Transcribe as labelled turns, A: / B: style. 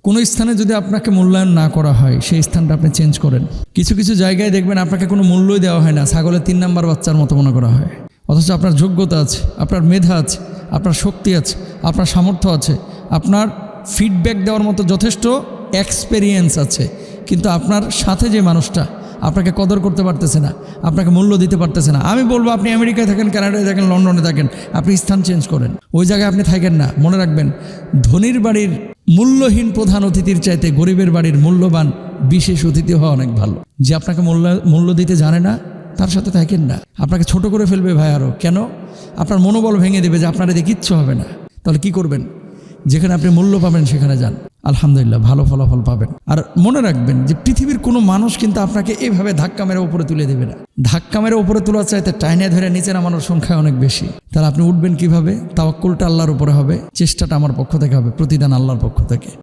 A: কোনো স্থানে যদি আপনাকে মূল্যায়ন না করা হয় সেই স্থানটা আপনি চেঞ্জ করেন। কিছু কিছু জায়গায় দেখবেন আপনাকে কোনো মূল্যই দেওয়া হয় না, ছাগলের 3 নাম্বার বাচ্চার মতো মনে করা হয়। অথচ আপনার যোগ্যতা আছে, আপনার মেধা আছে, আপনার শক্তি আছে, আপনার সামর্থ্য আছে, আপনার ফিডব্যাক দেওয়ার মতো যথেষ্ট এক্সপেরিয়েন্স আছে, কিন্তু আপনার সাথে যে মানুষটা আপনাকে কদর করতে পারতেছে না, আপনাকে মূল্য দিতে পারতেছে না। আমি বলবো আপনি আমেরিকায় থাকেন, কানাডায় থাকেন, লন্ডনে থাকেন, আপনি স্থান চেঞ্জ করেন, ওই জায়গায় আপনি থাকেন না। মনে রাখবেন, ধনীর বাড়ির মূল্যহীন প্রধান অতিথির চাইতে গরিবের বাড়ির মূল্যবান বিশেষ অতিথি হওয়া অনেক ভালো। যে আপনাকে মূল্য দিতে জানে না তার সাথে থাকেন না, আপনাকে ছোট করে ফেলবে ভাই। আরও কেন? আপনার মনোবল ভেঙে দেবে যে আপনার এদিকে কিচ্ছু হবে না। তাহলে কি করবেন? যেখানে আপনি মূল্য পাবেন সেখানে যান, আলহামদুলিল্লাহ ভালো ফলাফল পাবেন। আর মনে রাখবেন যে পৃথিবীর কোনো মানুষ কিন্তু আপনাকে এইভাবে ধাক্কা মেরে উপরে তুলে দেবে না। ধাক্কা মেরে উপরে তোলার চাইতে টাইনে ধরে নিচে নামানোর সংখ্যা অনেক বেশি। তাহলে আপনি উঠবেন কিভাবে? তাওয়াক্কুলটা আল্লাহর উপরে হবে, চেষ্টাটা আমার পক্ষ থেকে হবে, প্রতিদান আল্লাহর পক্ষ থেকে।